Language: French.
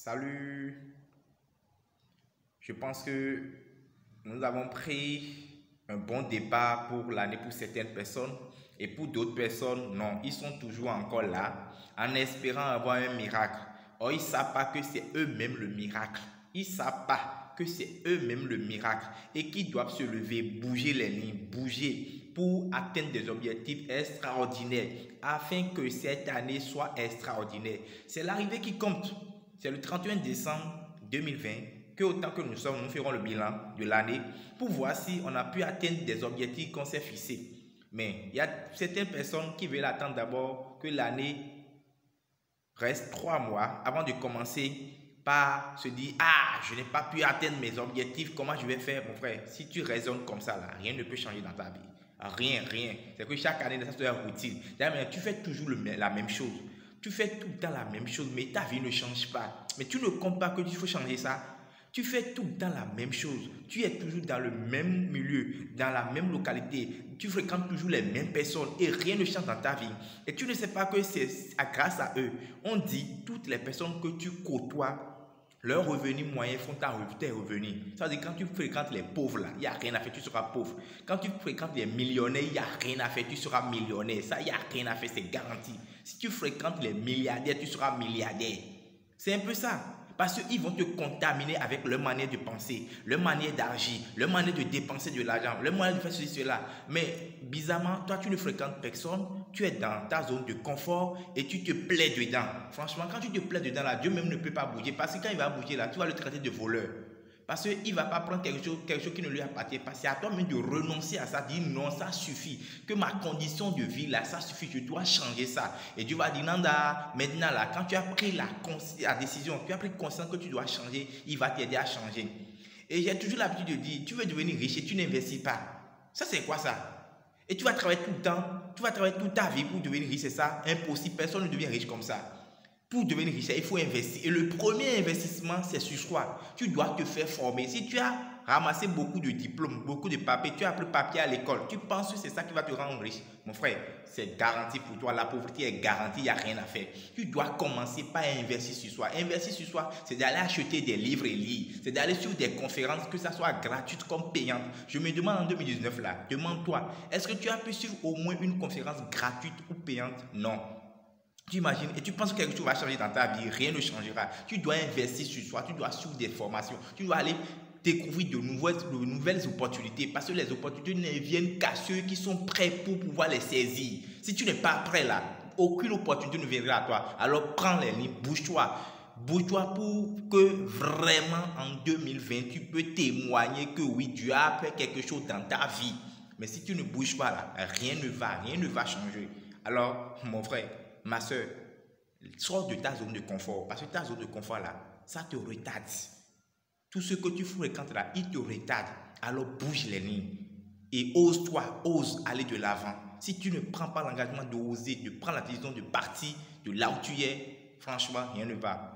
Salut, je pense que nous avons pris un bon départ pour l'année pour certaines personnes et pour d'autres personnes, non, ils sont toujours encore là en espérant avoir un miracle. Or, ils ne savent pas que c'est eux-mêmes le miracle. Ils ne savent pas que c'est eux-mêmes le miracle et qu'ils doivent se lever, bouger les lignes, bouger pour atteindre des objectifs extraordinaires afin que cette année soit extraordinaire. C'est l'arrivée qui compte. C'est le 31 décembre 2020 que autant que nous sommes, nous ferons le bilan de l'année pour voir si on a pu atteindre des objectifs qu'on s'est fixés. Mais il y a certaines personnes qui veulent attendre d'abord que l'année reste 3 mois avant de commencer par se dire « Ah, je n'ai pas pu atteindre mes objectifs, comment je vais faire ?» Mon frère, si tu raisonnes comme ça, là, rien ne peut changer dans ta vie. Rien. C'est que chaque année, ça se fait routine. Tu fais toujours la même chose. Tu fais tout le temps la même chose, mais ta vie ne change pas. Mais tu ne comptes pas que il faut changer ça. Tu fais tout le temps la même chose. Tu es toujours dans le même milieu, dans la même localité. Tu fréquentes toujours les mêmes personnes et rien ne change dans ta vie. Et tu ne sais pas que c'est grâce à eux. On dit toutes les personnes que tu côtoies, leurs revenus moyens font tes revenus. Ça veut dire quand tu fréquentes les pauvres, là, il n'y a rien à faire, tu seras pauvre. Quand tu fréquentes les millionnaires, il n'y a rien à faire, tu seras millionnaire. Ça, il n'y a rien à faire, c'est garanti. Si tu fréquentes les milliardaires, tu seras milliardaire. C'est un peu ça. Parce qu'ils vont te contaminer avec leur manière de penser, leur manière d'agir, leur manière de dépenser de l'argent, leur manière de faire ceci, cela. Mais bizarrement, toi, tu ne fréquentes personne, tu es dans ta zone de confort et tu te plais dedans. Franchement, quand tu te plais dedans, là, Dieu même ne peut pas bouger. Parce que quand il va bouger, là, tu vas le traiter de voleur. Parce qu'il ne va pas prendre quelque chose qui ne lui appartient pas. C'est à toi-même de renoncer à ça, dire non, ça suffit. Que ma condition de vie là, ça suffit, je dois changer ça. Et Dieu va dire, Nanda, maintenant là, quand tu as pris la décision, tu as pris conscience que tu dois changer, il va t'aider à changer. Et j'ai toujours l'habitude de dire, tu veux devenir riche et tu n'investis pas. Ça c'est quoi ça? Et tu vas travailler tout le temps, tu vas travailler toute ta vie pour devenir riche, c'est ça? Impossible, personne ne devient riche comme ça. Pour devenir riche, il faut investir. Et le premier investissement, c'est sur soi. Tu dois te faire former. Si tu as ramassé beaucoup de diplômes, beaucoup de papiers, tu as appris papier à l'école, tu penses que c'est ça qui va te rendre riche. Mon frère, c'est garanti pour toi. La pauvreté est garantie, il n'y a rien à faire. Tu dois commencer par investir sur soi. Investir sur soi, c'est d'aller acheter des livres et lire. C'est d'aller sur des conférences, que ça soit gratuite comme payante. Je me demande en 2019, là, demande-toi, est-ce que tu as pu suivre au moins une conférence gratuite ou payante? Non. Tu imagines et tu penses que quelque chose va changer dans ta vie, rien ne changera. Tu dois investir sur soi, tu dois suivre des formations, tu dois aller découvrir de nouvelles opportunités parce que les opportunités ne viennent qu'à ceux qui sont prêts pour pouvoir les saisir. Si tu n'es pas prêt là, aucune opportunité ne viendra à toi. Alors prends les lignes, bouge-toi. Bouge-toi pour que vraiment en 2020, tu peux témoigner que oui, Dieu a fait quelque chose dans ta vie. Mais si tu ne bouges pas là, rien ne va changer. Alors, mon frère, ma soeur, sors de ta zone de confort. Parce que ta zone de confort là, ça te retarde. Tout ce que tu fréquentes là, il te retarde. Alors bouge les lignes. Et ose-toi, ose aller de l'avant. Si tu ne prends pas l'engagement d'oser, de prendre la décision de partir de là où tu es, franchement, rien ne va.